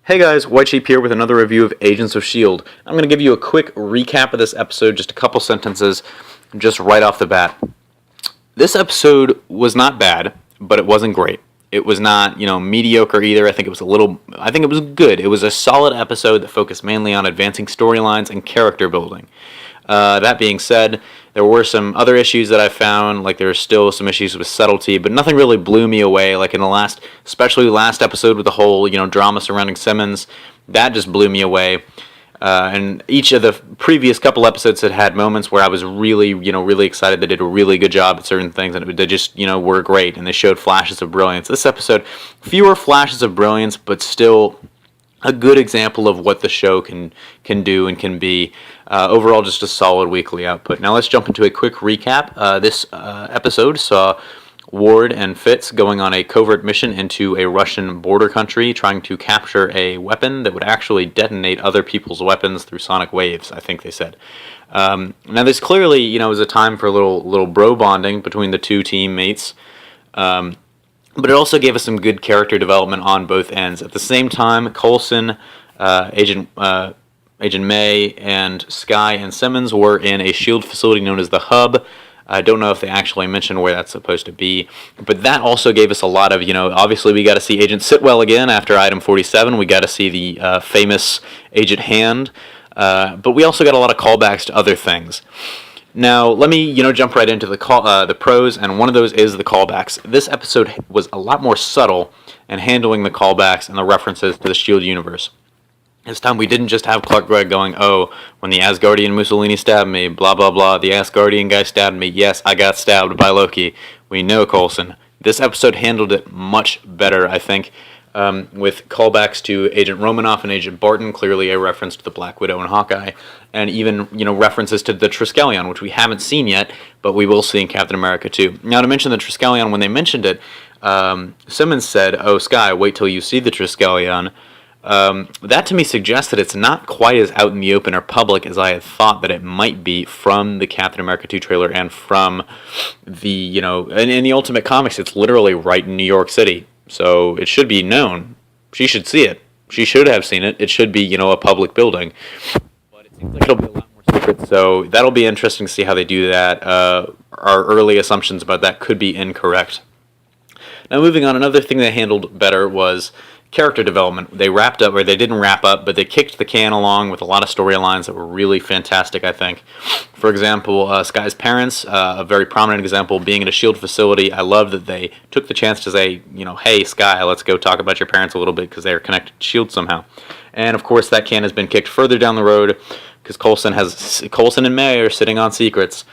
Hey guys, White Sheep here with another review of Agents of S.H.I.E.L.D. I'm going to give you a quick recap of this episode, just a couple sentences, just right off the bat. This episode was not bad, but it wasn't great. It was not, mediocre either. I think it was good. It was a solid episode that focused mainly on advancing storylines and character building. That being said, there were some other issues that I found, like there are still some issues with subtlety, but nothing really blew me away, like in especially last episode with the whole, drama surrounding Simmons. That just blew me away. And each of the previous couple episodes had moments where I was really excited. They did a really good job at certain things, and they just, were great, and they showed flashes of brilliance. This episode, fewer flashes of brilliance, but still a good example of what the show can do and can be. Overall, just a solid weekly output. Now let's jump into a quick recap. This episode saw Ward and Fitz going on a covert mission into a Russian border country, trying to capture a weapon that would actually detonate other people's weapons through sonic waves, I think they said. Now this clearly, is a time for a little bro bonding between the two teammates. But it also gave us some good character development on both ends. At the same time, Coulson, Agent May, and Skye and Simmons were in a S.H.I.E.L.D. facility known as the Hub. I don't know if they actually mentioned where that's supposed to be, but that also gave us a lot of, obviously we got to see Agent Sitwell again after Item 47. We got to see the famous Agent Hand, but we also got a lot of callbacks to other things. Now, let me, jump right into the pros, and one of those is the callbacks. This episode was a lot more subtle in handling the callbacks and the references to the S.H.I.E.L.D. universe. This time we didn't just have Clark Gregg going, oh, when the Asgardian Mussolini stabbed me, blah, blah, blah, the Asgardian guy stabbed me, yes, I got stabbed by Loki. We know Coulson. This episode handled it much better, I think, with callbacks to Agent Romanoff and Agent Barton, clearly a reference to the Black Widow and Hawkeye, and even, references to the Triskelion, which we haven't seen yet, but we will see in Captain America 2. Now, to mention the Triskelion, when they mentioned it, Simmons said, oh, Skye, wait till you see the Triskelion. That to me suggests that it's not quite as out in the open or public as I had thought that it might be from the Captain America 2 trailer and from the, in the Ultimate Comics, it's literally right in New York City. So it should be known. She should see it. She should have seen it. It should be, a public building. But it seems like it'll be a lot more secret. So that'll be interesting to see how they do that. Our early assumptions about that could be incorrect. Now moving on, another thing they handled better was character development. They wrapped up, or they didn't wrap up, but they kicked the can along with a lot of storylines that were really fantastic, I think. For example, Skye's parents, a very prominent example, being in a S.H.I.E.L.D. facility. I love that they took the chance to say, hey, Skye, let's go talk about your parents a little bit because they are connected to S.H.I.E.L.D. somehow. And, of course, that can has been kicked further down the road because Coulson and May are sitting on secrets.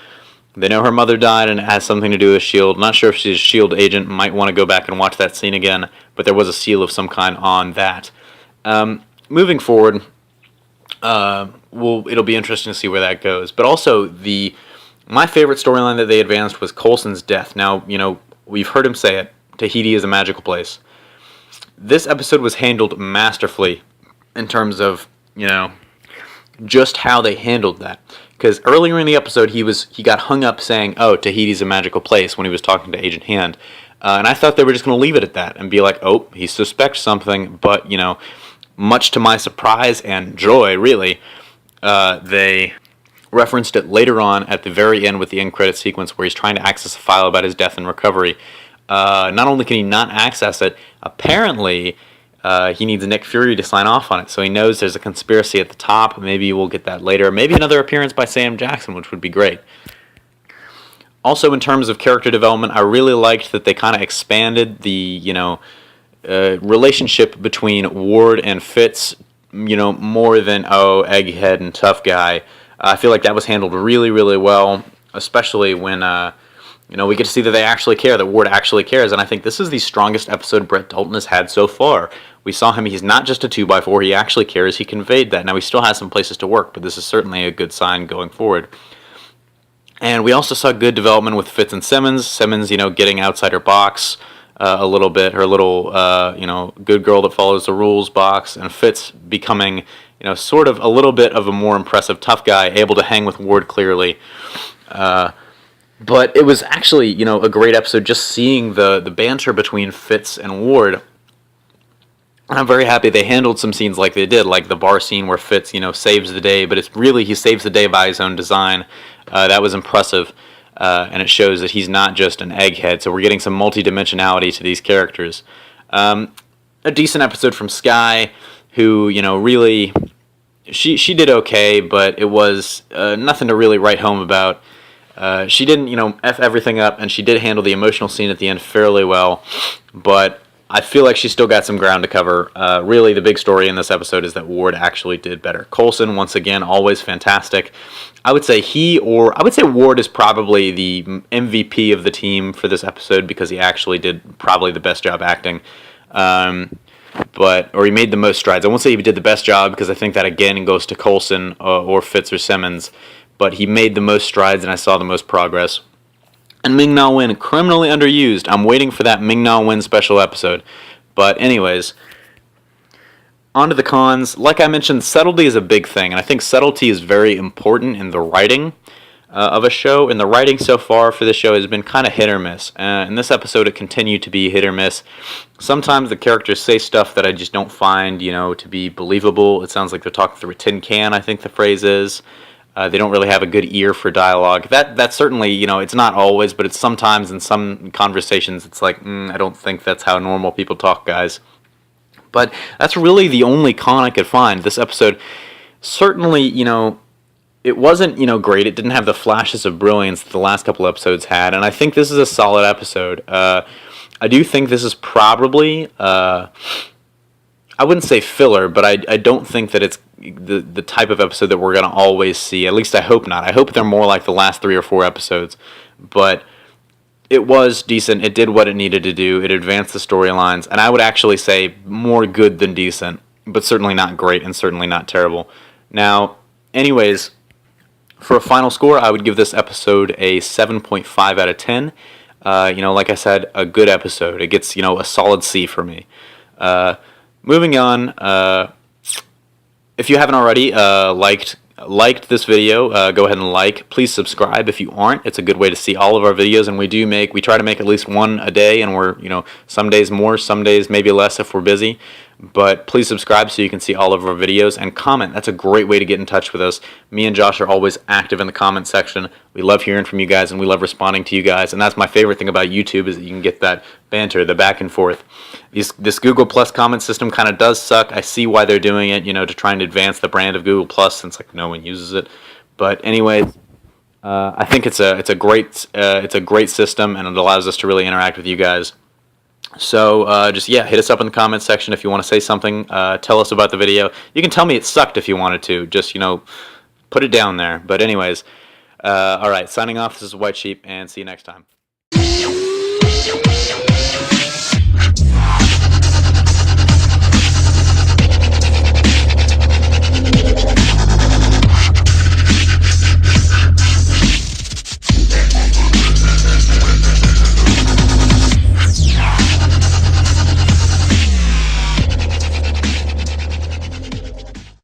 They know her mother died and it has something to do with S.H.I.E.L.D. Not sure if she's a S.H.I.E.L.D. agent. Might want to go back and watch that scene again, but there was a seal of some kind on that. Moving forward, it'll be interesting to see where that goes. But also, my favorite storyline that they advanced was Coulson's death. Now, we've heard him say it. Tahiti is a magical place. This episode was handled masterfully in terms of, just how they handled that. Because earlier in the episode, he got hung up saying, oh, Tahiti's a magical place when he was talking to Agent Hand. And I thought they were just going to leave it at that and be like, oh, he suspects something. But, much to my surprise and joy, really, they referenced it later on at the very end with the end credit sequence where he's trying to access a file about his death and recovery. Not only can he not access it, apparently he needs Nick Fury to sign off on it, so he knows there's a conspiracy at the top. Maybe we'll get that later. Maybe another appearance by Sam Jackson, which would be great. Also, in terms of character development, I really liked that they kind of expanded the, relationship between Ward and Fitz, more than, oh, egghead and tough guy. I feel like that was handled really, really well, especially when we get to see that they actually care, that Ward actually cares, and I think this is the strongest episode Brett Dalton has had so far. We saw him, he's not just a 2x4, he actually cares, he conveyed that. Now, he still has some places to work, but this is certainly a good sign going forward. And we also saw good development with Fitz and Simmons. Simmons, getting outside her box a little bit, her little, good girl that follows the rules box, and Fitz becoming, sort of a little bit of a more impressive tough guy, able to hang with Ward clearly. But it was actually, a great episode just seeing the banter between Fitz and Ward. And I'm very happy they handled some scenes like they did, like the bar scene where Fitz, saves the day, but it's really he saves the day by his own design. That was impressive, and it shows that he's not just an egghead. So we're getting some multidimensionality to these characters. A decent episode from Sky, who really she did okay, but it was nothing to really write home about. She didn't f everything up, and she did handle the emotional scene at the end fairly well, but I feel like she still got some ground to cover. Really, the big story in this episode is that Ward actually did better. Coulson, once again, always fantastic. I would say Ward is probably the MVP of the team for this episode because he actually did probably the best job acting. Or he made the most strides. I won't say he did the best job because I think that again goes to Coulson or Fitz or Simmons, but he made the most strides and I saw the most progress. And Ming-Na Wen, criminally underused. I'm waiting for that Ming-Na Wen special episode. But anyways, on to the cons. Like I mentioned, subtlety is a big thing, and I think subtlety is very important in the writing of a show. And the writing so far for this show has been kind of hit or miss. In this episode, it continued to be hit or miss. Sometimes the characters say stuff that I just don't find, to be believable. It sounds like they're talking through a tin can, I think the phrase is. They don't really have a good ear for dialogue. That certainly, it's not always, but it's sometimes in some conversations, it's like, I don't think that's how normal people talk, guys. But that's really the only con I could find. This episode, certainly, it wasn't, great. It didn't have the flashes of brilliance that the last couple episodes had, and I think this is a solid episode. I do think this is probably, I wouldn't say filler, but I don't think that it's the type of episode that we're going to always see. At least I hope not. I hope they're more like the last 3 or 4 episodes. But it was decent. It did what it needed to do. It advanced the storylines. And I would actually say more good than decent, but certainly not great and certainly not terrible. Now, anyways, for a final score, I would give this episode a 7.5 out of 10. Like I said, a good episode. It gets, a solid C for me. Moving on, if you haven't already liked this video, go ahead and like. Please subscribe if you aren't. It's a good way to see all of our videos, and we try to make at least one a day, and we're, some days more, some days maybe less if we're busy. But please subscribe so you can see all of our videos, and comment. That's a great way to get in touch with us. Me and Josh are always active in the comment section. We love hearing from you guys, and we love responding to you guys. And that's my favorite thing about YouTube is that you can get that banter, the back and forth. This Google Plus comment system kind of does suck. I see why they're doing it, to try and advance the brand of Google Plus since no one uses it. But anyways, I think it's a great system, and it allows us to really interact with you guys. So hit us up in the comments section if you want to say something. Tell us about the video. You can tell me it sucked if you wanted to. Just put it down there. But anyways, all right. Signing off. This is White Sheep, and see you next time.